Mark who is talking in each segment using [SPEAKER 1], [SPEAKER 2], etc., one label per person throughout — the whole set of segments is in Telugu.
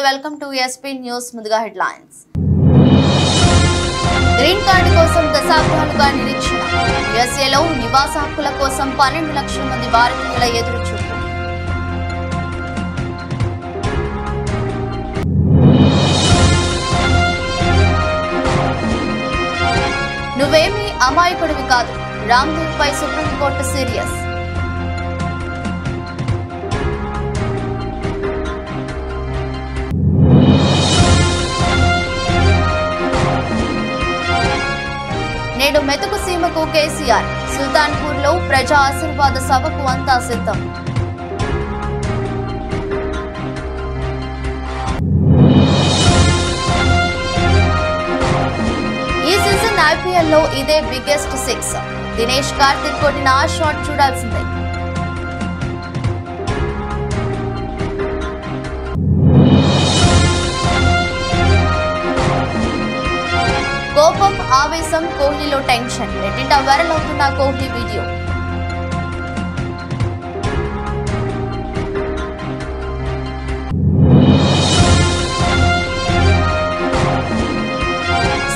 [SPEAKER 1] Welcome to SP news. ముందుగా హెడ్లైన్స్. గ్రీన్ కార్డు కోసం దశాబ్దాలుగా నిరీక్షణ. యుఎస్ఏలో నివాస హక్కుల కోసం 12 లక్షల మంది భారతీయుల ఎదురుచూపు. నువ్వేమీ అమాయకుడివి కాదు, రామ్దేవ్ పై సుప్రీంకోర్టు సీరియస్. నేడు మెతుకు సీమకు కేసీఆర్. సుల్తాన్పూర్ లో ప్రజా ఆశీర్వాద సభకు అంతా సిద్ధం. ఈ సీజన్ ఐపీఎల్ లో ఇదే బిగ్గెస్ట్ 6. దినేష్ కార్తిక్ కొట్టిన ఆ షాట్ చూడాల్సిందే. కోపం, ఆవేశం, కోహ్లీలో టెన్షన్. నెట్టింట వైరల్ అవుతున్న కోహ్లీ వీడియో.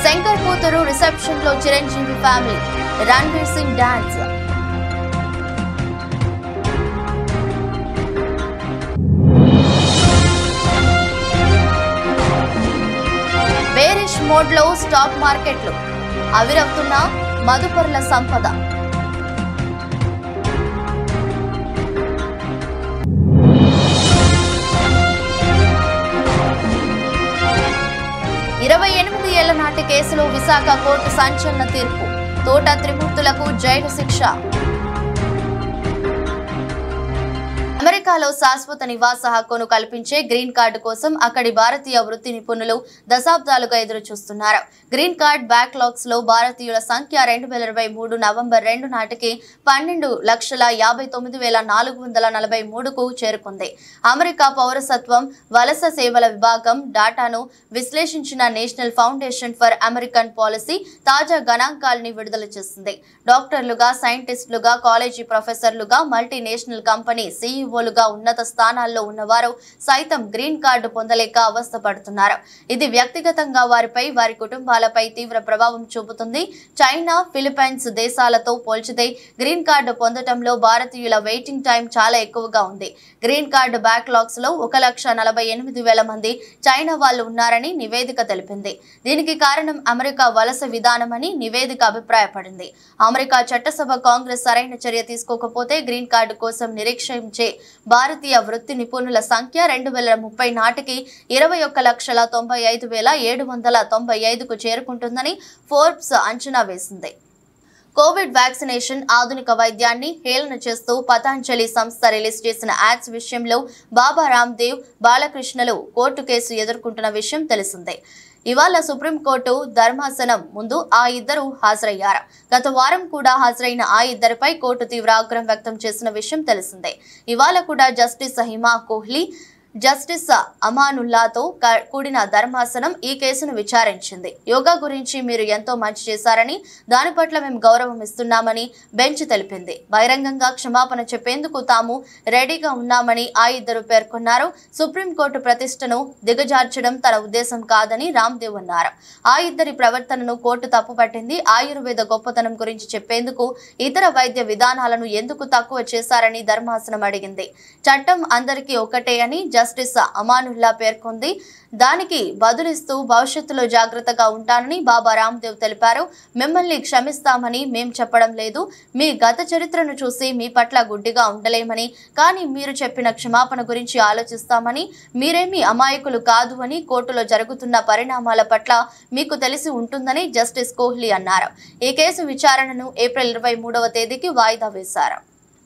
[SPEAKER 1] శంకర్ కూతురు రిసెప్షన్ లో Chiranjeevi family. Ranveer Singh dance. Bearish mode లో స్టాక్ మార్కెట్లు. ఆవిరవుతున్న మదుపర్ల సంపద. ఇరవై 28 ఏళ్ల నాటి కేసులో విశాఖ కోర్టు సంచలన తీర్పు. తోట త్రిమూర్తులకు జైలు శిక్ష. అమెరికాలో శాశ్వత నివాస హక్కును కల్పించే గ్రీన్ కార్డు కోసం అక్కడి భారతీయ వృత్తి నిపుణులు దశాబ్దాలుగా ఎదురు చూస్తున్నారు. గ్రీన్ కార్డ్ బ్యాక్లాగ్స్ లో భారతీయుల సంఖ్య 2023 నవంబర్ 2 నాటికి 12,59,443కు చేరుకుంది. అమెరికా పౌరసత్వం వలస సేవల విభాగం డాటాను విశ్లేషించిన national foundation for American policy తాజా గణాంకాలని విడుదల చేసింది. డాక్టర్లుగా, సైంటిస్టులుగా, కాలేజీ ప్రొఫెసర్లుగా, మల్టీనేషనల్ కంపెనీ సీఈఓలుగా ఉన్నత స్థానాల్లో ఉన్నవారు సైతం గ్రీన్ కార్డు పొందలేక అవస్థపడుతున్నారు. ఇది వ్యక్తిగతంగా వారిపై, వారి కుటుంబాలపై తీవ్ర ప్రభావం చూపుతుంది. చైనా, ఫిలిప్పైన్స్ దేశాలతో పోల్చితే గ్రీన్ కార్డు పొందటంలో భారతీయుల వెయిటింగ్ టైం చాలా ఎక్కువగా ఉంది. గ్రీన్ కార్డు బ్యాక్లాగ్స్ లో 1,48,000 మంది చైనా వాళ్ళు ఉన్నారని నివేదిక తెలిపింది. దీనికి కారణం అమెరికా వలస విధానమని నివేదిక అభిప్రాయపడింది. అమెరికా చట్టసభ కాంగ్రెస్ సరైన చర్య తీసుకోకపోతే గ్రీన్ కార్డు కోసం నిరీక్షించే భారతీయ వృత్తి నిపుణుల సంఖ్య 2030 నాటికి 21,95,795కు చేరుకుంటుందని ఫోర్బ్స్ అంచనా వేసింది. కోవిడ్ వ్యాక్సినేషన్ ఆధునిక వైద్యాన్ని హేళన చేస్తూ పతాంజలి సంస్థ రిలీజ్ చేసిన యాడ్స్ విషయంలో బాబా రామ్దేవ్, బాలకృష్ణలు కోర్టు కేసు ఎదుర్కొంటున్న విషయం తెలిసిందే. ఇవాళ సుప్రీంకోర్టు ధర్మాసనం ముందు ఆ ఇద్దరు హాజరయ్యారు. గత వారం కూడా హాజరైన ఆ ఇద్దరిపై కోర్టు తీవ్ర ఆగ్రహం వ్యక్తం చేసిన విషయం తెలిసిందే. ఇవాళ కూడా జస్టిస్ హిమా కోహ్లీ, జస్టిస్ అమానుల్లాతో కూడిన ధర్మాసనం ఈ కేసును విచారించింది. యోగా గురించి మీరు ఎంతో మంచి చేశారని, దాని పట్ల మేము గౌరవం ఇస్తున్నామని బెంచ్ తెలిపింది. బహిరంగంగా క్షమాపణ చెప్పేందుకు తాము రెడీగా ఉన్నామని ఆ ఇద్దరు పేర్కొన్నారు. సుప్రీంకోర్టు ప్రతిష్టను దిగజార్చడం తన ఉద్దేశం కాదని రామ్దేవ్ అన్నారు. ఆ ఇద్దరి ప్రవర్తనను కోర్టు తప్పుపట్టింది. ఆయుర్వేద గొప్పతనం గురించి చెప్పేందుకు ఇతర వైద్య విధానాలను ఎందుకు తక్కువ చేశారని ధర్మాసనం అడిగింది. చట్టం అందరికీ ఒకటే అని జస్టిస్ అమానుల్లా పేర్కొంది. దానికి బదులిస్తూ భవిష్యత్తులో జాగ్రత్తగా ఉంటానని బాబా రామ్దేవ్ తెలిపారు. మిమ్మల్ని క్షమిస్తామని మేం చెప్పడం లేదు. మీ గత చరిత్రను చూసి మీ పట్ల గుడ్డిగా ఉండలేమని, కానీ మీరు చెప్పిన క్షమాపణ గురించి ఆలోచిస్తామని, మీరేమీ అమాయకులు కాదు అని, కోర్టులో జరుగుతున్న పరిణామాల పట్ల మీకు తెలిసి ఉంటుందని జస్టిస్ కోహ్లీ అన్నారు. ఈ కేసు విచారణను ఏప్రిల్ 23వ తేదీకి వాయిదా వేశారు.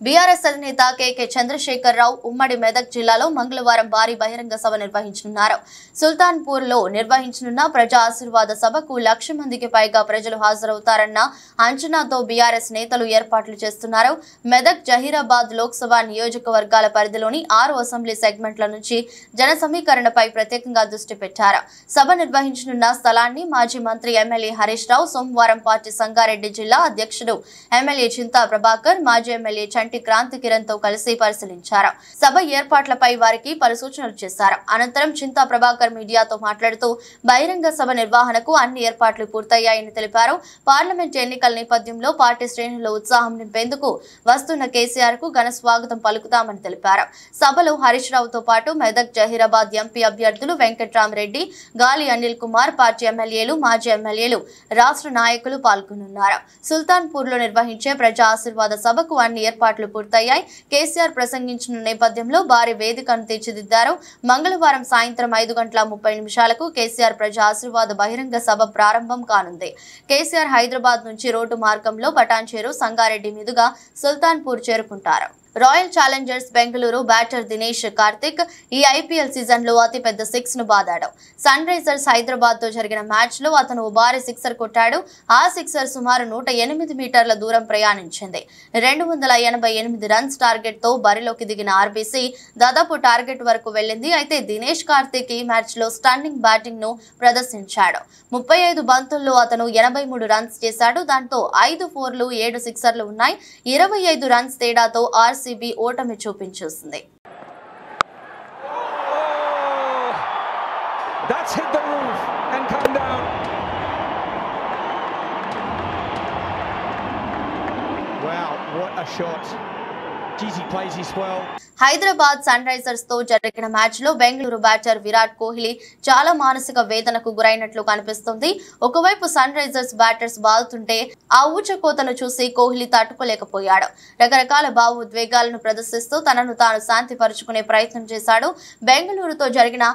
[SPEAKER 1] బీఆర్ఎస్ అధినేత కేకే చంద్రశేఖర్ రావు ఉమ్మడి మెదక్ జిల్లాలో మంగళవారం భారీ బహిరంగ సభ నిర్వహించనున్నారు. సుల్తాన్పూర్ లో నిర్వహించనున్న ప్రజా ఆశీర్వాద సభకు 1,00,000 మందికి పైగా ప్రజలు హాజరవుతారన్న అంచనాతో బీఆర్ఎస్ నేతలు ఏర్పాట్లు చేస్తున్నారు. మెదక్, జహీరాబాద్ లోక్సభ నియోజకవర్గాల పరిధిలోని 6 అసెంబ్లీ సెగ్మెంట్ల నుంచి జన సమీకరణపై ప్రత్యేకంగా దృష్టి పెట్టారు. సభ నిర్వహించనున్న స్థలాన్ని మాజీ మంత్రి ఎమ్మెల్యే హరీష్ రావు, సోమవారం పార్టీ సంగారెడ్డి జిల్లా అధ్యక్షుడు ఎమ్మెల్యే చింతా ప్రభాకర్, మాజీ ఎమ్మెల్యే బంటి క్రాంతి కిరణ్ తో కలిసి పరిశీలించారు. సభ ఏర్పాట్లపై వారికి పలు సూచనలు చేశారు. అనంతరం చింతా ప్రభాకర్ మీడియాతో మాట్లాడుతూ బహిరంగ సభ నిర్వహణకు అన్ని ఏర్పాట్లు పూర్తయ్యాయని తెలిపారు. పార్లమెంట్ ఎన్నికల నేపథ్యంలో పార్టీ శ్రేణుల్లో ఉత్సాహం నింపేందుకు వస్తున్న కేసీఆర్ కు ఘన స్వాగతం పలుకుతామని తెలిపారు. సభలో హరీష్ రావుతో పాటు మెదక్ జహీరాబాద్ ఎంపీ అభ్యర్థులు వెంకట్రామరెడ్డి, గాలి అనిల్ కుమార్, పార్టీ ఎమ్మెల్యేలు, మాజీ ఎమ్మెల్యేలు, రాష్ట్ర నాయకులు పాల్గొనున్నారు. సుల్తాన్పూర్ లో నిర్వహించే ప్రజా ఆశీర్వాద సభకు అన్ని ఏర్పాట్లు పూర్తయ్యాయి. కేసీఆర్ ప్రసంగించిన నేపథ్యంలో భారీ వేదికను తీర్చిదిద్దారు. మంగళవారం సాయంత్రం 5:30 కేసీఆర్ ప్రజా ఆశీర్వాద బహిరంగ సభ ప్రారంభం కానుంది. కేసీఆర్ హైదరాబాద్ నుంచి రోడ్డు మార్గంలో పటాన్చేరు, సంగారెడ్డి మీదుగా సుల్తాన్పూర్ చేరుకుంటారు. Royal Challengers Bengaluru batter Dinesh Karthik ఈ ఐపీఎల్ సీజన్ లో అతిపెద్ద సిక్స్ ను బాదాడు. సన్ రైజర్స్ హైదరాబాద్ తో జరిగిన మ్యాచ్ లో అతను భారీ సిక్సర్ కొట్టాడు. ఆ సిక్సర్ సుమారు 108 మీటర్ల దూరం ప్రయాణించింది. 288 రన్స్ టార్గెట్ తో బరిలోకి దిగిన ఆర్బీసీ దాదాపు టార్గెట్ వరకు వెళ్లింది. అయితే దినేష్ కార్తిక్ ఈ మ్యాచ్ లో స్టన్నింగ్ బ్యాటింగ్ ను ప్రదర్శించాడు. 35 బంతుల్లో అతను 83 రన్స్ చేశాడు. దాంతో 5 4లు 7 సిక్సర్లు ఉన్నాయి. 25 రన్స్ తేడాతో ఆర్సీబీ ఓటమి చూపించేసింది.
[SPEAKER 2] That's hit the roof and come down. Wow, what a shot. Geez, he plays his well.
[SPEAKER 1] Hyderabad Sunrisers తో జరిగిన మ్యాచ్ లో బెంగళూరు బ్యాటర్ విరాట్ కోహ్లీ చాలా మానసిక వేదనకు గురైనట్లు కనిపిస్తుంది. ఒకవైపు సన్ రైజర్స్ బ్యాటర్స్ బాదుతుంటే ఆ ఊచకోతను చూసి కోహ్లీ తట్టుకోలేకపోయాడు. రకరకాల భావోద్వేగాలను ప్రదర్శిస్తూ తనను తాను శాంతిపరుచుకునే ప్రయత్నం చేశాడు. బెంగళూరుతో జరిగిన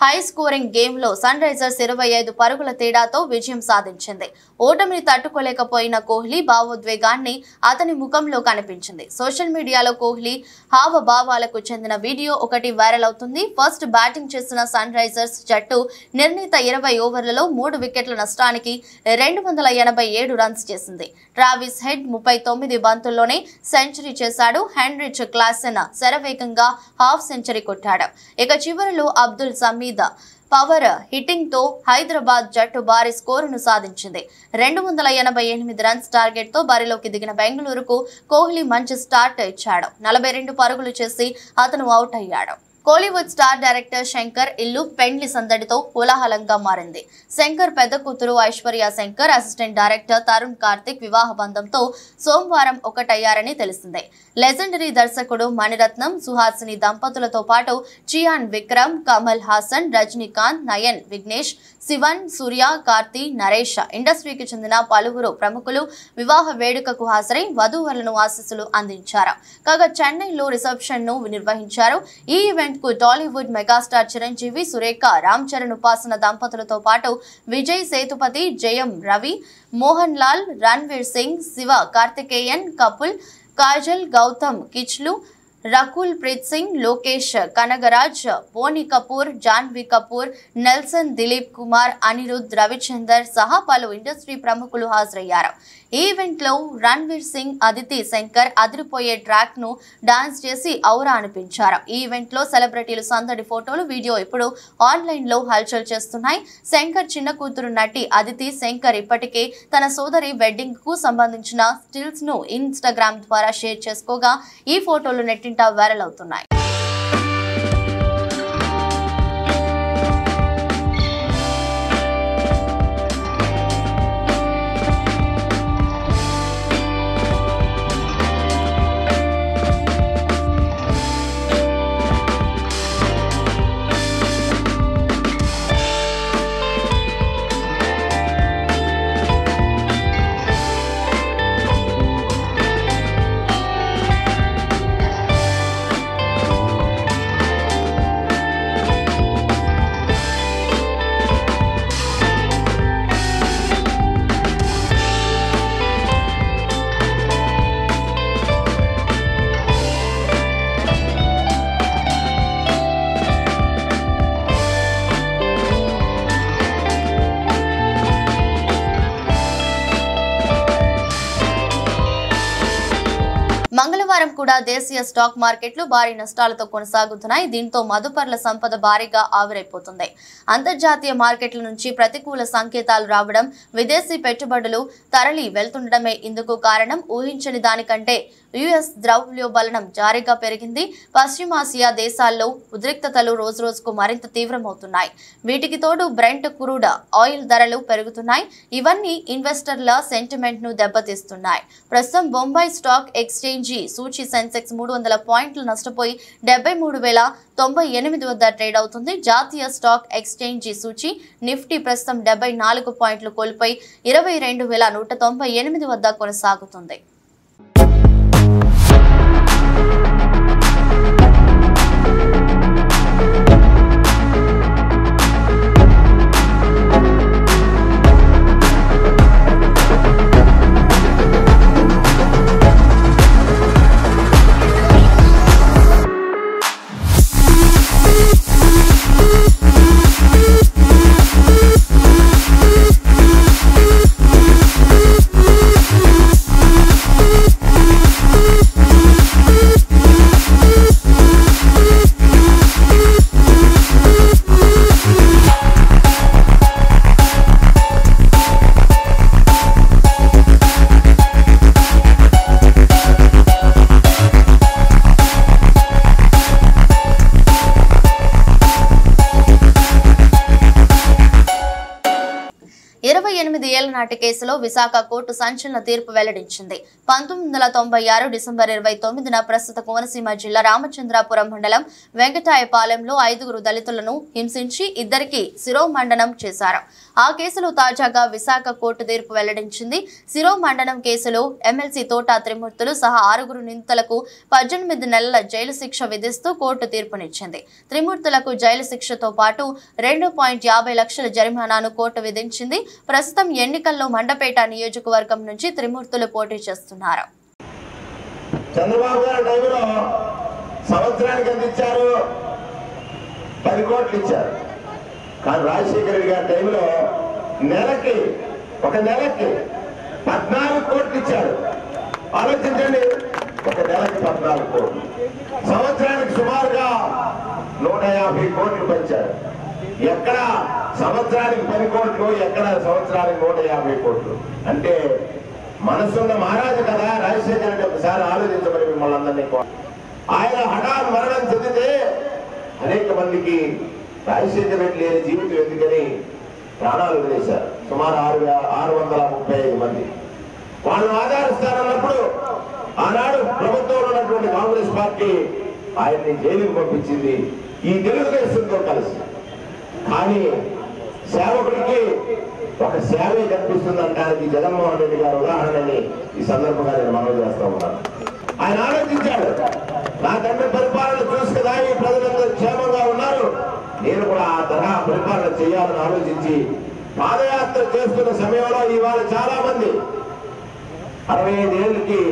[SPEAKER 1] హై స్కోరింగ్ గేమ్ లో సన్ రైజర్స్ 25 పరుగుల తేడాతో విజయం సాధించింది. ఓటమిని తట్టుకోలేకపోయిన కోహ్లీ భావోద్వేగాన్ని అతని ముఖంలో కనిపించింది. సోషల్ మీడియాలో కోహ్లీ హావభావాలకు చెందిన వీడియో ఒకటి వైరల్ అవుతుంది. ఫస్ట్ బ్యాటింగ్ చేసిన సన్ రైజర్స్ జట్టు నిర్ణీత 20 ఓవర్లలో 3 వికెట్ల నష్టానికి 287 రన్స్ చేసింది. ట్రావిస్ హెడ్ 39 బంతుల్లోనే సెంచరీ చేశాడు. హెన్రిచ్ క్లాసెన్ శరవేగంగా హాఫ్ సెంచరీ కొట్టాడు. ఇక చివరిలో అబ్దుల్ సమీద్ పవర్ హిట్టింగ్ తో హైదరాబాద్ జట్టు భారీ స్కోరును సాధించింది. 288 రన్స్ టార్గెట్ తో బరిలోకి దిగిన బెంగళూరుకు కోహ్లీ మంచి స్టార్ట్ ఇచ్చాడు. 42 పరుగులు చేసి అతను అవుట్ అయ్యాడు. కోలీవుడ్ స్టార్ డైరెక్టర్ శంకర్ ఇల్లు పెండ్లి సందడితో కోలాహలంగా మారింది. శంకర్ పెద్ద కూతురు ఐశ్వర్య శంకర్, అసిస్టెంట్ డైరెక్టర్ తరుణ్ కార్తిక్ వివాహ బంధంతో సోమవారం ఒకటయ్యారని తెలిసిందే. లెజెండరీ దర్శకుడు మణిరత్నం, సుహాసిని దంపతులతో పాటు చియాన్ విక్రమ్, కమల్ హాసన్, రజనీకాంత్, నయన్, విఘ్నేష్, శివన్, సూర్య, కార్తీ, నరేష్, ఇండస్ట్రీకి చెందిన పలువురు ప్రముఖులు వివాహ వేడుకకు హాజరై వధూవరులను ఆశీస్సులు అందించారు. కాగా చెన్నైలో రిసెప్షన్ ను నిర్వహించారు. ఈ ఈవెంట్ కు టాలీవుడ్ మెగాస్టార్ చిరంజీవి, సురేఖ, రామ్ చరణ్ ఉపాసన దంపతులతో పాటు విజయ్ సేతుపతి, జయం రవి, మోహన్ లాల్, రణ్వీర్ సింగ్, శివ కార్తికేయన్ కపుల్, కాజల్, గౌతమ్ కిచ్లు, రకుల్ ప్రీత్ సింగ్, లోకేష్ కనగరాజ్, బోని కపూర్, జాన్వీ కపూర్, నెల్సన్, దిలీప్ కుమార్, అనిరుద్ రవిచందర్ సహా పలు ఇండస్ట్రీ ప్రముఖులు హాజరయ్యారు. ఈ ఈవెంట్ లో రణ్వీర్ సింగ్, అదితి శంకర్ అదిరిపోయే ట్రాక్ ను డాన్స్ చేసి ఔరా అనిపించారు. ఈ ఈవెంట్ లో సెలబ్రిటీలు సందడి ఫోటోలు, వీడియో ఇప్పుడు ఆన్లైన్ లో హల్చల్ చేస్తున్నాయి. శంకర్ చిన్న కూతురు నటి అదితి శంకర్ ఇప్పటికే తన సోదరి వెడ్డింగ్ కు సంబంధించిన స్టిల్స్ ను ఇన్స్టాగ్రామ్ ద్వారా షేర్ చేసుకోగా ఈ ఫోటోలు నెట్టింట వైరల్ అవుతున్నాయి. మంగళవారం కూడా దేశీయ స్టాక్ మార్కెట్లు భారీ నష్టాలతో కొనసాగుతున్నాయి. దీంతో మదుపర్ల సంపద భారీగా ఆవిరైపోతుంది. అంతర్జాతీయ మార్కెట్ల నుంచి ప్రతికూల సంకేతాలు రావడం, విదేశీ పెట్టుబడులు తరలి వెళ్తుండడమే ఇందుకు కారణం. ఊహించని దానికంటే యుఎస్ ద్రవ్యోల్బణం జారీగా పెరిగింది. పశ్చిమాసియా దేశాల్లో ఉద్రిక్తతలు రోజురోజుకు మరింత తీవ్రమవుతున్నాయి. వీటికి తోడు బ్రెంట్ క్రూడ్ ఆయిల్ ధరలు పెరుగుతున్నాయి. ఇవన్నీ ఇన్వెస్టర్ల సెంటిమెంట్ ను దెబ్బతీస్తున్నాయి. ప్రస్తుతం బొంబాయి స్టాక్ ఎక్స్చేంజి సూచీ సెన్సెక్స్ 300 పాయింట్లు నష్టపోయి 73,098 వద్ద ట్రేడ్ అవుతుంది. జాతీయ స్టాక్ ఎక్స్చేంజి సూచీ నిఫ్టీ ప్రస్తుతం 74 పాయింట్లు కోల్పోయి 22,198 వద్ద కొనసాగుతుంది. నాటి కేసులో విశాఖ కోర్టు సంచలన తీర్పు వెల్లడించింది. 1996 డిసెంబర్ 29న ప్రస్తుత కోనసీమ జిల్లా రామచంద్రాపురం మండలం వెంకటాయపాలెంలో 5 దళితులను హింసించి ఇద్దరికి శిరోమండనం చేశారు. ఆ కేసులో తాజాగా విశాఖ కోర్టు తీర్పు వెల్లడించింది. శిరోమండనం కేసులో ఎమ్మెల్సీ తోట త్రిమూర్తులు సహా 6 నిందితులకు 18 నెలల జైలు శిక్ష విధిస్తూ కోర్టు తీర్పునిచ్చింది. త్రిమూర్తులకు జైలు శిక్షతో పాటు 2.50 లక్షల జరిమానాను కోర్టు విధించింది. ప్రస్తుతం ఎన్నికల్లో మండపేట నియోజకవర్గం నుంచి త్రిమూర్తులు పోటీ చేస్తున్నారు.
[SPEAKER 3] చంద్రబాబు గారి టైంలో సంవత్సరానికి ఎంత ఇచ్చారు? 10 కోట్లు ఇచ్చారు. కానీ రాజశేఖర రెడ్డి గారి టైంలో ఒక నెలకి 14 కోట్లు ఇచ్చారు. ఆలోచించండి, ఒక నెలకి 14 కోట్లు, సంవత్సరానికి సుమారుగా 150 కోట్లు పంచారు. ఎక్కడ సంవత్సరానికి 10 కోట్లు, ఎక్కడ సంవత్సరానికి 150 కోట్లు. అంటే మనసున్న మహారాజు కదా రాజశేఖర రెడ్డి. ఒకసారి ఆలోచించమని మిమ్మల్ని అందరినీ. ఆయన హఠాత్ మరణం చెందితే అనేక మందికి రాజశేఖర రెడ్డి లేని జీవితం ఎందుకని ప్రాణాలు వదిలేశారు. సుమారు 635 మంది. వాళ్ళను ఆధారిస్తారన్నప్పుడు ఆనాడు ప్రభుత్వంలో ఉన్నటువంటి కాంగ్రెస్ పార్టీ ఆయన్ని జైలుకు పంపించింది ఈ తెలుగుదేశంతో కలిసి. కానీ సేవకుడికి ఒక సేవే కనిపిస్తుంది అంటానికి జగన్మోహన్ రెడ్డి గారు ఉదాహరణని ఈ సందర్భంగా నేను మనవి చేస్తా ఉన్నాను. ఆయన ఆలోచించాడు, నా తండ్రి పరిపాలన చూసి కదా ఈ ప్రజలందరూ క్షేమంగా ఉన్నారు, నేను కూడా ఆ తరహా పరిపాలన చేయాలని ఆలోచించి పాదయాత్ర చేస్తున్న సమయంలో ఇవాళ చాలా మంది 65 ఏళ్ళకి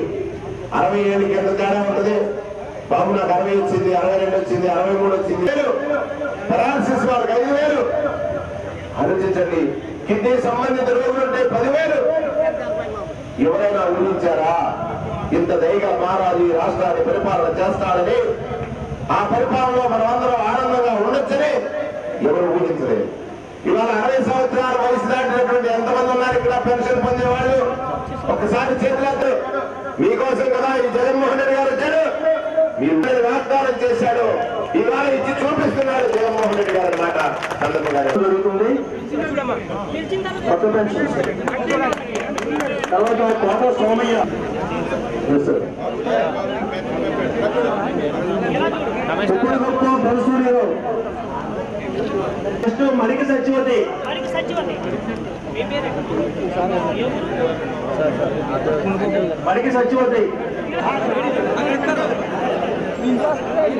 [SPEAKER 3] 60 ఏళ్ళకి ఎంత తేడా ఉంటుంది? బాబు నాకు 60 వచ్చింది, 62 వచ్చింది, 63 వచ్చింది, పెరాలసిస్ వాళ్ళకి 5,000. ఆలోచించండి, కిడ్నీ సంబంధిత రోగులుంటే 10,000. ఎవరైనా ఊహించారా ఇంత దయగా మహారాజు ఈ రాష్ట్రాన్ని పరిపాలన చేస్తాడని? ఆ పరిపాలనలో మనమందరం ఆనందంగా ఉండొచ్చని ఎవరు ఊహించలేదు. ఇవాళ 60 సంవత్సరాల వయసు దాటినటువంటి ఎంతమంది ఉన్నారు ఇక్కడ పెన్షన్ పొందేవాళ్ళు? ఒకసారి చేతులెత్తు. మీకోసం కదా ఈ జగన్మోహన్ రెడ్డి గారు వచ్చాడు, మీ వాగ్దానం చేశాడు, ఇవాళ ఇచ్చి చూపిస్తున్నాడు జగన్మోహన్ రెడ్డి గారు అన్నమాట. సందర్భంగా జరుగుతుంది. కొత్త పెన్షన్ తర్వాత కోట సోమయ్య మడికి సచివతి మడికి సచివతి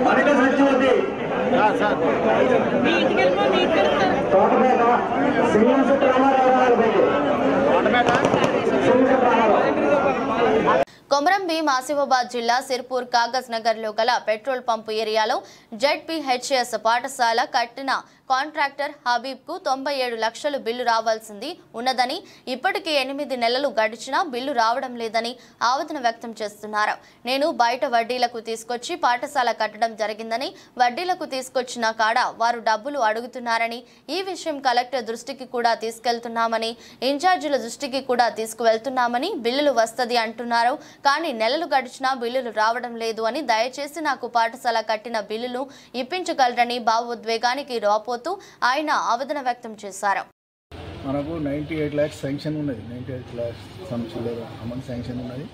[SPEAKER 3] మడిక సచివతి తోటపేట సింగంశెట్టి రామారావు గారి
[SPEAKER 1] కొమరం భీం ఆసిఫాబాద్ జిల్లా సిర్పూర్ కాగజ్ నగర్ లో గల పెట్రోల్ పంపు ఏరియాలో జెడ్పీహెచ్ఎస్ పాఠశాల కట్టిన కాంట్రాక్టర్ హబీబ్కు 97 లక్షలు బిల్లు రావాల్సింది ఉన్నదని, ఇప్పటికీ 8 నెలలు గడిచినా బిల్లు రావడం లేదని ఆవేదన వ్యక్తం చేస్తున్నారు. నేను బయట వడ్డీలకు తీసుకొచ్చి పాఠశాల కట్టడం జరిగిందని, వడ్డీలకు తీసుకొచ్చిన కాడ వారు డబ్బులు అడుగుతున్నారని, ఈ విషయం కలెక్టర్ దృష్టికి కూడా తీసుకెళ్తున్నామని, ఇన్ఛార్జీల దృష్టికి కూడా తీసుకువెళ్తున్నామని, బిల్లులు వస్తది అంటున్నారు. కానీ నెలలు గడిచినా బిల్లులు రావడం లేదు అని, దయచేసి నాకు పాఠశాల కట్టిన బిల్లులు ఇప్పించగలరని భావోద్వేగానికి రాపోతూ ఆయన ఆవేదన వ్యక్తం చేశారు.
[SPEAKER 4] మనకు 98 lakhs శాంక్షన్ ఉన్నది. 98 lakhs సమ్ చిల్లర అమౌంట్ శాంక్షన్ ఉన్నది.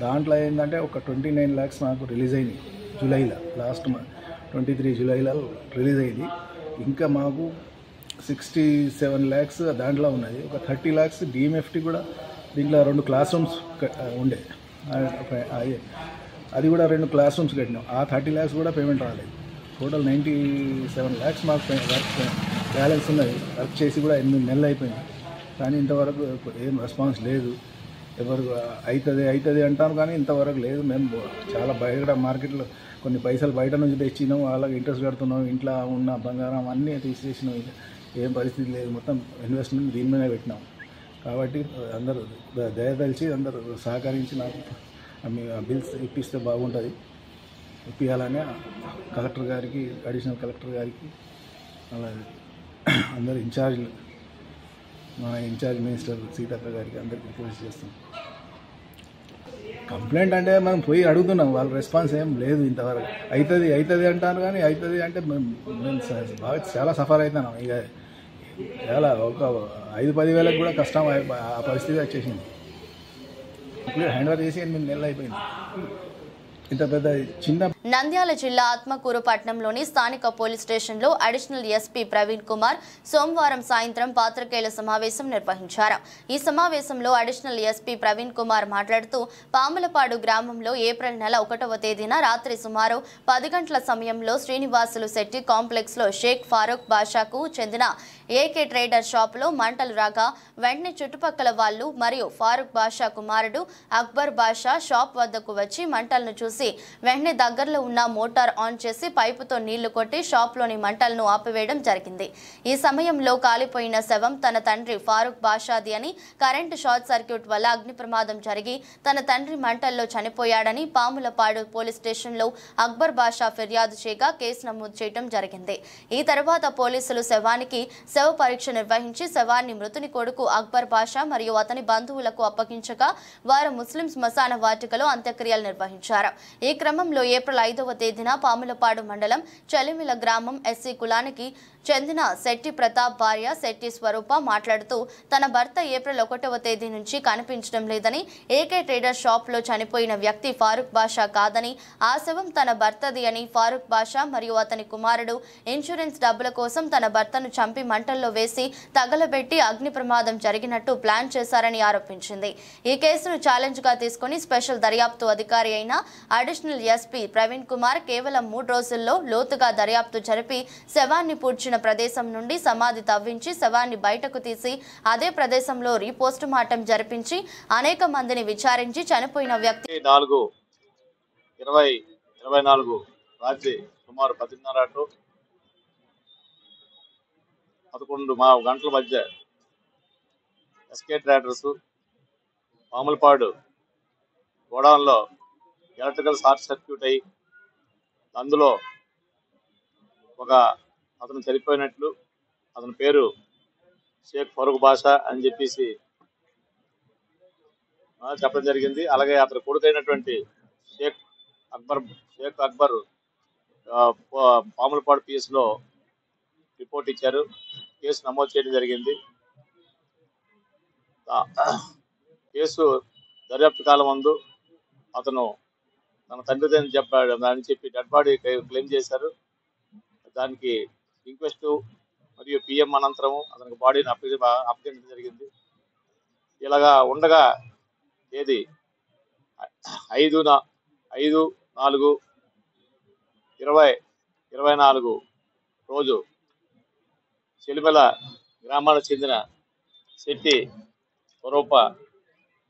[SPEAKER 4] దాంట్లో ఏంటంటే ఒక 29 lakhs నాకు రిలీజ్ అయింది జూలైలో, లాస్ట్ 23 జూలైలో రిలీజ్ అయింది. ఇంకా మాకు 67 lakhs దాంట్లో ఉన్నది. ఒక 30 lakhs డిఎంఎఫ్టీ కూడా, దీంట్లో 2 క్లాస్ రూమ్స్ ఉండే, అది కూడా 2 క్లాస్ రూమ్స్ కట్టినాం. ఆ 30 lakhs కూడా పేమెంట్ రాలేదు. టోటల్ 97 lakhs మాకు వర్క్ బ్యాలెన్స్ ఉన్నది. వర్క్ చేసి కూడా 8 నెలలు అయిపోయింది, కానీ ఇంతవరకు ఏం రెస్పాన్స్ లేదు. ఎవరు అవుతుంది అంటాను, కానీ ఇంతవరకు లేదు. మేము చాలా బయట మార్కెట్లో కొన్ని పైసలు బయట నుంచి తెచ్చినాం, వాళ్ళకి ఇంట్రెస్ట్ కడుతున్నాం, ఇంట్లో ఉన్న బంగారం అన్నీ తీసేసినాం. ఏం పరిస్థితి లేదు, మొత్తం ఇన్వెస్ట్మెంట్ దీని మీదే పెట్టినాం. కాబట్టి అందరూ దయతలిచి అందరూ సహకరించి నాకు బిల్స్ ఇప్పిస్తే బాగుంటుంది. ఇప్పించాలని కలెక్టర్ గారికి, అడిషనల్ కలెక్టర్ గారికి, అలాగే అందరు ఇన్ఛార్జ్లు, మన ఇన్ఛార్జ్ మినిస్టర్ సీతక్క గారికి అందరికి రిక్వెస్ట్ చేస్తున్నాం. కంప్లైంట్ అంటే మనం పోయి అడుగుతున్నాం, వాళ్ళ రెస్పాన్స్ ఏం లేదు ఇంతవరకు. అవుతుంది అంటారు, కానీ అవుతుంది అంటే మేము బాగా చాలా సఫర్ అవుతున్నాం. ఇక చాలా ఒక 5-10 వేలకు కూడా కష్టం ఆ పరిస్థితి వచ్చేసింది. ఇప్పుడు హ్యాండ్ ఓవర్ చేసి 8 నెలలు అయిపోయింది. ఇంత పెద్ద చిన్న
[SPEAKER 1] నంద్యాల జిల్లా ఆత్మకూరు పట్టణంలోని స్థానిక పోలీస్ స్టేషన్లో అడిషనల్ ఎస్పీ ప్రవీణ్ కుమార్ సోమవారం సాయంత్రం పాత్రికేయుల సమావేశం నిర్వహించారు. ఈ సమావేశంలో అడిషనల్ ఎస్పీ ప్రవీణ్ కుమార్ మాట్లాడుతూ, పాములపాడు గ్రామంలో ఏప్రిల్ నెల 1వ తేదీన రాత్రి సుమారు 10 గంటల సమయంలో శ్రీనివాసులు శెట్టి కాంప్లెక్స్ లో షేక్ ఫారూక్ బాషాకు చెందిన ఏకే ట్రేడర్ షాప్ లో మంటలు రాగా వెంటనే చుట్టుపక్కల వాళ్లు మరియు ఫారూక్ బాషా కుమారుడు అక్బర్ బాషా షాప్ వద్దకు వచ్చి మంటలను చూసి వెంటనే దగ్గరలో ఉన్న మోటార్ ఆన్ చేసి పైపుతో నీళ్లు కొట్టి షాప్ లోని మంటలను ఆపివేయడం జరిగింది. ఈ సమయంలో కాలిపోయిన శవం తన తండ్రి ఫారూక్ బాషాది అని, కరెంటు షార్ట్ సర్క్యూట్ వల్ల అగ్ని ప్రమాదం జరిగి తన తండ్రి మంటల్లో చనిపోయాడని పాములపాడు పోలీస్ స్టేషన్లో అక్బర్ బాషా ఫిర్యాదు చేయగా కేసు నమోదు చేయడం జరిగింది. ఈ తర్వాత పోలీసులు శవానికి శవ పరీక్ష నిర్వహించి శవాన్ని మృతుని కొడుకు అక్బర్ బాషా మరియు అతని బంధువులకు అప్పగించగా వారు ముస్లిం శ్మశాన వాటికలో అంత్యక్రియలు నిర్వహించారు. ఈ క్రమంలో ఏప్రిల్ 5వ తేదీన పాములపాడు మండలం చలిమిల గ్రామం ఎస్సీ కులానికి చెందిన శెట్టి ప్రతాప్ భార్య శెట్టి స్వరూప మాట్లాడుతూ, తన భర్త ఏప్రిల్ 1వ తేదీ నుంచి కనిపించడం లేదని, ఏకే ట్రేడర్ షాప్ లో చనిపోయిన వ్యక్తి ఫారూక్ బాషా కాదని, ఆ శవం తన భర్తది అని, ఫారూక్ బాషా మరియు అతని కుమారుడు ఇన్సూరెన్స్ డబ్బుల కోసం తన భర్తను చంపి మంటల్లో వేసి తగలబెట్టి అగ్ని ప్రమాదం జరిగినట్టు ప్లాన్ చేశారని ఆరోపించింది. ఈ కేసును ఛాలెంజ్ గా తీసుకుని స్పెషల్ దర్యాప్తు అధికారి అయిన అడిషనల్ ఎస్పీ ప్రవీణ్ కుమార్ కేవలం 3 రోజుల్లో లోతుగా దర్యాప్తు జరిపి శవాన్ని పూడ్చిన ప్రదేశం నుండి సమాధి తవ్వించి శవాన్ని బయటకు తీసి అదే ప్రదేశంలో రీపోస్ట్ మార్టం జరిపించి అనేక మందిని విచారించి చనిపోయిన వ్యక్తి
[SPEAKER 5] 4/20/24 రాత్రి సుమారు 10:30 టు 11 గంటల మధ్య ఎస్కే ట్రేడర్స్ పాములపాడు గోడౌన్లో ఎలక్ట్రికల్ షార్ట్ సర్క్యూట్ అయ్యి అందులో ఒక అతను చనిపోయినట్లు, అతని పేరు షేక్ ఫరూక్ బాషా అని చెప్పేసి చెప్పడం జరిగింది. అలాగే అతని కొడుకైనటువంటి షేక్ అక్బర్ పాములపాడు పిఎస్లో రిపోర్ట్ ఇచ్చారు. కేసు నమోదు చేయడం జరిగింది. కేసు దర్యాప్తు కాలం ముందు అతను తన తండ్రిదని చెప్పాడు అని చెప్పి డెడ్ బాడీ క్లెయిమ్ చేశారు. దానికి ఇంక్వెస్ట్ మరియు పిఎం అనంతరం అతనికి బాడీని అప్పగించడం జరిగింది. ఇలాగా ఉండగా తేదీ 5/4/2024 రోజు చెలిమెల గ్రామానికి చెందిన శెట్టి స్వరూప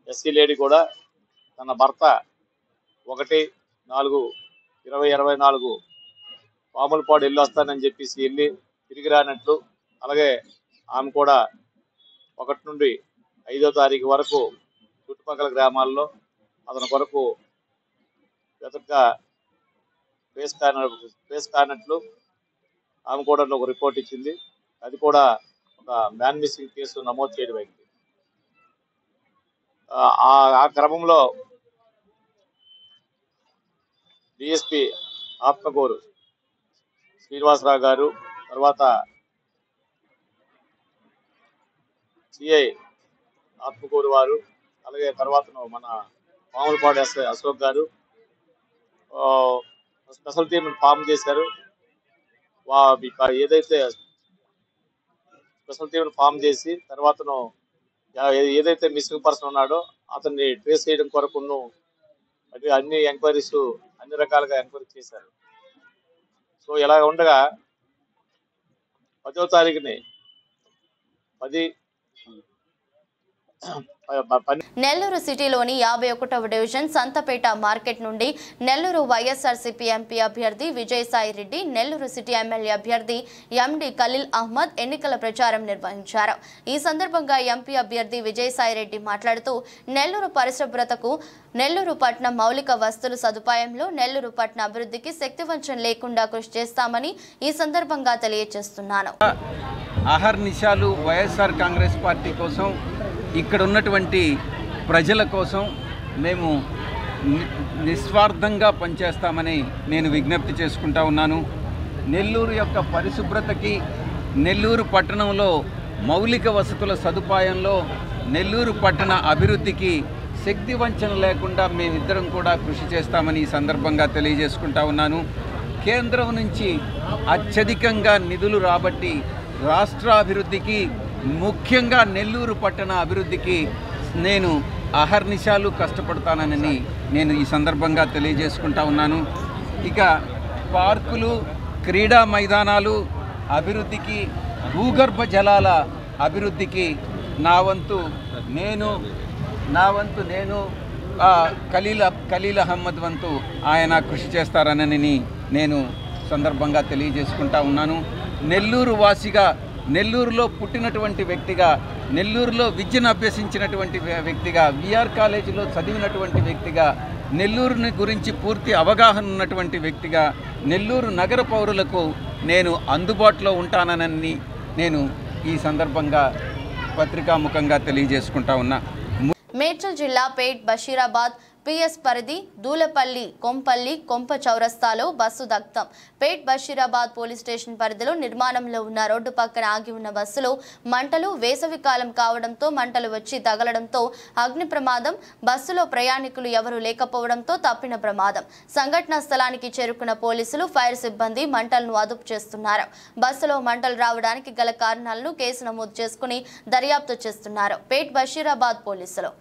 [SPEAKER 5] ఎస్సీ లేడీ కూడా తన భర్త 1/4/2024 పాములపాడు వెళ్ళి వస్తానని చెప్పేసి వెళ్ళి తిరిగి రానట్లు, అలాగే ఆమె కూడా 1 నుండి 5వ తారీఖు వరకు చుట్టుపక్కల గ్రామాల్లో అతని కొరకు వెతకగా ఫేస్ కానట్లు ఆమె కూడా ఒక రిపోర్ట్ ఇచ్చింది. అది కూడా ఒక మ్యాన్ మిస్సింగ్ కేసు నమోదు చేయడం అయింది. ఆ క్రమంలో డిఎస్పి ఆత్మకూరు శ్రీనివాసరావు గారు, తర్వాత సిఐ ఆత్మకూరు వారు, అలాగే తర్వాత మన మామూలుపాడు SI Ashok garu special team form చేశారు. ఏదైతే స్పెషల్ టీమ్ ఫామ్ చేసి తర్వాతను ఏదైతే మిస్సింగ్ పర్సన్ ఉన్నాడో అతన్ని ట్రేస్ చేయడం కొరకును అన్ని ఎంక్వైరీస్ అన్ని రకాలుగా ఎంక్వైరీ చేశారు. సో ఇలా ఉండగా 10వ తారీఖుని
[SPEAKER 1] నెల్లూరు సిటీలోని 51వ డివిజన్ సంతపేట మార్కెట్ నుండి నెల్లూరు వైఎస్ఆర్సీపీ ఎంపీ అభ్యర్థి విజయసాయి రెడ్డి, నెల్లూరు సిటీ ఎమ్మెల్యే అభ్యర్థి ఎండి ఖలీల్ అహ్మద్ ఎన్నికల ప్రచారం నిర్వహించారు. ఈ సందర్భంగా ఎంపీ అభ్యర్థి విజయసాయి రెడ్డి మాట్లాడుతూ నెల్లూరు పరిశుభ్రతకు, నెల్లూరు పట్టణ మౌలిక వస్తువుల సదుపాయంలో నెల్లూరు పట్టణ అభివృద్ధికి శక్తివంచన లేకుండా కృషి చేస్తామని ఈ సందర్భంగా తెలియజేస్తున్నాను.
[SPEAKER 6] అహర్నిశాలు వైఎస్ఆర్ కాంగ్రెస్ పార్టీ కోసం, ఇక్కడ ఉన్నటువంటి ప్రజల కోసం మేము నిస్వార్థంగా పనిచేస్తామని నేను విజ్ఞప్తి చేసుకుంటా ఉన్నాను. నెల్లూరు యొక్క పరిశుభ్రతకి, నెల్లూరు పట్టణంలో మౌలిక వసతుల సదుపాయంలో, నెల్లూరు పట్టణ అభివృద్ధికి శక్తి వంచన లేకుండా మేమిద్దరం కూడా కృషి చేస్తామని ఈ సందర్భంగా తెలియజేసుకుంటా ఉన్నాను. కేంద్రం నుంచి అత్యధికంగా నిధులు రాబట్టి రాష్ట్రాభివృద్ధికి, ముఖ్యంగా నెల్లూరు పట్టణ అభివృద్ధికి నేను అహర్నిశాలు కష్టపడతానని నేను ఈ సందర్భంగా తెలియజేసుకుంటా ఉన్నాను. ఇక పార్కులు, క్రీడా మైదానాలు అభివృద్ధికి, భూగర్భ జలాల అభివృద్ధికి నా వంతు నేను ఖలీల్ అహ్మద్ వంతు ఆయన కృషి చేస్తారనని నేను సందర్భంగా తెలియజేసుకుంటా ఉన్నాను. నెల్లూరు వాసిగా, నెల్లూరులో పుట్టినటువంటి వ్యక్తిగా, నెల్లూరులో విద్యను అభ్యసించినటువంటి వ్యక్తిగా, విఆర్ కాలేజీలో చదివినటువంటి వ్యక్తిగా, నెల్లూరుని గురించి పూర్తి అవగాహన ఉన్నటువంటి వ్యక్తిగా, నెల్లూరు నగర పౌరులకు నేను అందుబాటులో ఉంటానని నేను ఈ సందర్భంగా పత్రికాముఖంగా తెలియజేసుకుంటా ఉన్నా.
[SPEAKER 1] మేడ్చల్ జిల్లా పేట్ బషీరాబాద్ పిఎస్ పరిధి దూలపల్లి కొంపల్లి కొంప చౌరస్తాలో బస్సు దగ్ధం. పేట్ బషీరాబాద్ పోలీస్ స్టేషన్ పరిధిలో నిర్మాణంలో ఉన్న రోడ్డు పక్కన ఆగి ఉన్న బస్సులో మంటలు, వేసవి కాలం కావడంతో మంటలు వచ్చి తగలడంతో అగ్ని ప్రమాదం. బస్సులో ప్రయాణికులు ఎవరూ లేకపోవడంతో తప్పిన ప్రమాదం. సంఘటనా స్థలానికి చేరుకున్న పోలీసులు, ఫైర్ సిబ్బంది మంటలను అదుపు చేస్తున్నారు. బస్సులో మంటలు రావడానికి గల కారణాలను కేసు నమోదు చేసుకుని దర్యాప్తు చేస్తున్నారు పేట్ బషీరాబాద్ పోలీసులు.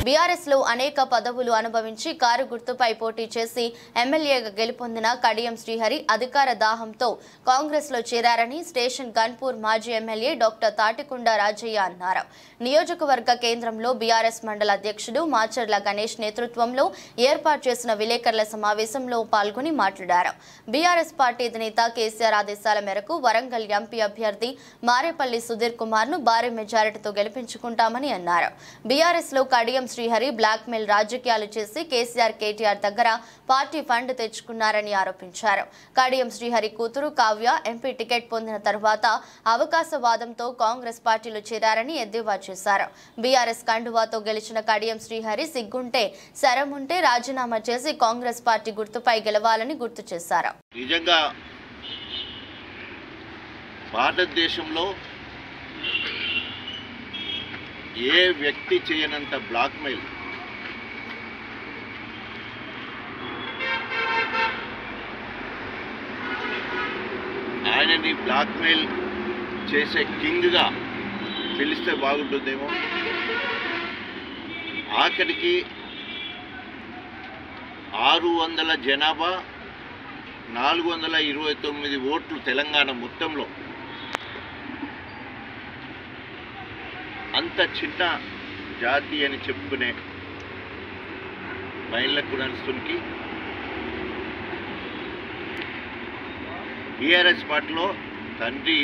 [SPEAKER 1] బీఆర్ఎస్ లో అనేక పదవులు అనుభవించి కారు గుర్తుపై పోటీ చేసి ఎమ్మెల్యేగా గెలుపొందిన కడియం శ్రీహరి అధికార దాహంతో కాంగ్రెస్ లో చేరారని స్టేషన్ గన్పూర్ మాజీ ఎమ్మెల్యే డాక్టర్ తాటికొండ రాజయ్య అన్నారు. నియోజకవర్గ కేంద్రంలో బీఆర్ఎస్ మండల అధ్యక్షుడు మాచర్ల గణేష్ నేతృత్వంలో ఏర్పాటు చేసిన విలేకరుల సమావేశంలో పాల్గొని మాట్లాడారు. బీఆర్ఎస్ పార్టీ అధినేత కేసీఆర్ ఆదేశాల మేరకు వరంగల్ ఎంపీ అభ్యర్థి మారేపల్లి సుధీర్ కుమార్ ను భారీ మెజారిటీతో గెలిపించుకుంటామని అన్నారు. బీఆర్ఎస్ లో కడియం శ్రీహరి బ్లాక్ మెయిల్ రాజకీయాలు చేసి కేసీఆర్ కేటీఆర్ దగ్గర పార్టీ ఫండ్ తెచ్చుకున్నారని ఆరోపించారు. కడియం శ్రీహరి కూతురు కావ్య ఎంపీ టికెట్ పొందిన తర్వాత అవకాశవాదంతో కాంగ్రెస్ పార్టీలో చేరారని ఎద్దేవా చేశారు. బీఆర్ఎస్ కండువాతో గెలిచిన కడియం శ్రీహరి సిగ్గుంటే శరముంటే రాజీనామా చేసి కాంగ్రెస్ పార్టీ గుర్తుపై గెలవాలని గుర్తు చేశారు.
[SPEAKER 7] నిజంగా భారతదేశంలో ఏ వ్యక్తి చేయనంత బ్లాక్మెయిల్ ఆయనని బ్లాక్మెయిల్ చేసే కింగ్గా పిలిస్తే బాగుంటుందేమో. ఆఖరికి 600 జనాభా 429 ఓట్లు తెలంగాణ మొత్తంలో. అంత చిన్న జాతి అని చెప్పుకునే మైళ్ళ కులానికి టీఆర్ఎస్ పార్టీలో తండ్రి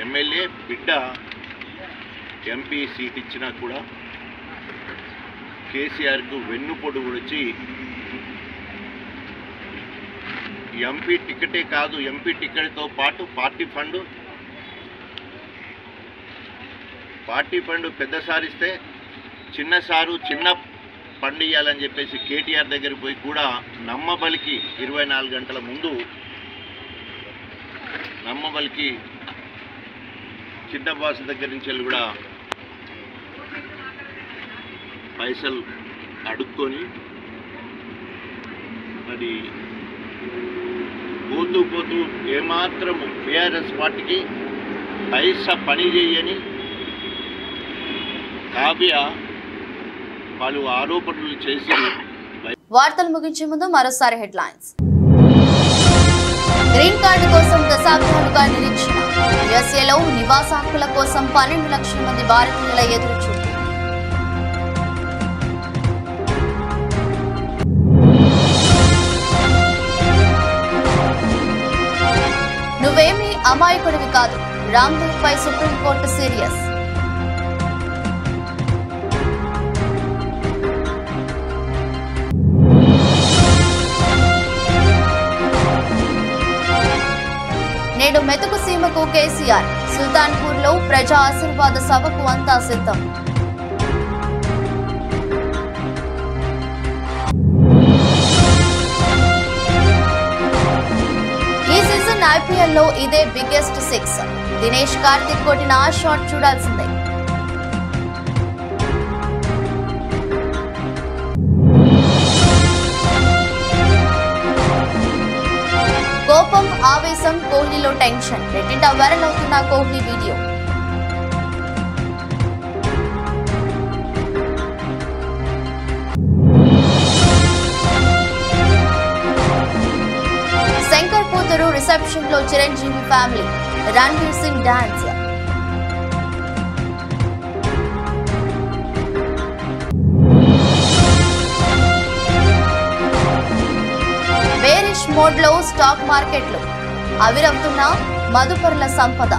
[SPEAKER 7] ఎమ్మెల్యే, బిడ్డ ఎంపీ సీట్ ఇచ్చినా కూడా కేసీఆర్కు వెన్నుపోటు వచ్చి ఎంపీ టికెటే కాదు, ఎంపీ టికెట్తో పాటు పార్టీ ఫండ్ పెద్ద సారిస్తే చిన్న సారు చిన్న ఫండ్ ఇవ్వాలని చెప్పేసి కేటీఆర్ దగ్గరికి పోయి కూడా నమ్మబలికి 24 గంటల ముందు నమ్మబలికి చిన్న బాస్ దగ్గర నుంచి వెళ్ళి కూడా పైసలు అడుక్కొని మరి పోతూ ఏమాత్రము బీఆర్ఎస్ పార్టీకి పైసా పని చేయని కావ్య పలు ఆరోపణలు చేసి.
[SPEAKER 1] వార్తలు ముగించే ముందు మరోసారి హెడ్లైన్స్. గ్రీన్ కార్డు కోసం దశాబ్దాలుగా నిరీక్షణ. యుఎస్ఏలో నివాస హక్కుల కోసం 12 లక్షల మంది భారతీయుల ఎదురుచూపు. నువ్వేమీ అమాయకుడివి కాదు, రామ్దేవ్ పై సుప్రీంకోర్టు సీరియస్. నేడు మెతుకు సీమకు కేసీఆర్. సుల్తాన్పూర్లో ప్రజా ఆశీర్వాద సభకు అంతా సిద్ధం. ఈ సీజన్ ఐపీఎల్లో ఇదే బిగ్గెస్ట్ 6. దినేష్ కార్తిక్ కొట్టిన ఆ షాట్ చూడాల్సిందే. కోపం, ఆవేశం, కోహ్లీలో టెన్షన్. నెట్టింట వైరల్ అవుతున్న కోహ్లీ వీడియో. శంకర్ కూతురు రిసెప్షన్ లో Chiranjeevi family. Ranveer Singh dance. Bearish mode లో స్టాక్ మార్కెట్లు. ఆవిరవుతున్న మదుపర్ల సంపద.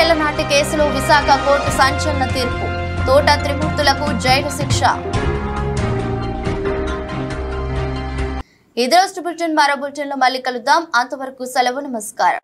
[SPEAKER 1] ఏళ్ల నాటి కేసులో విశాఖ కోర్టు సంచలన తీర్పు. తోట త్రిమూర్తులకు జైలు శిక్ష. ఇదే బులెటిన్ మరో బులెటిన్ లో మళ్ళీ కలుద్దాం. అంతవరకు సెలవు. నమస్కారం.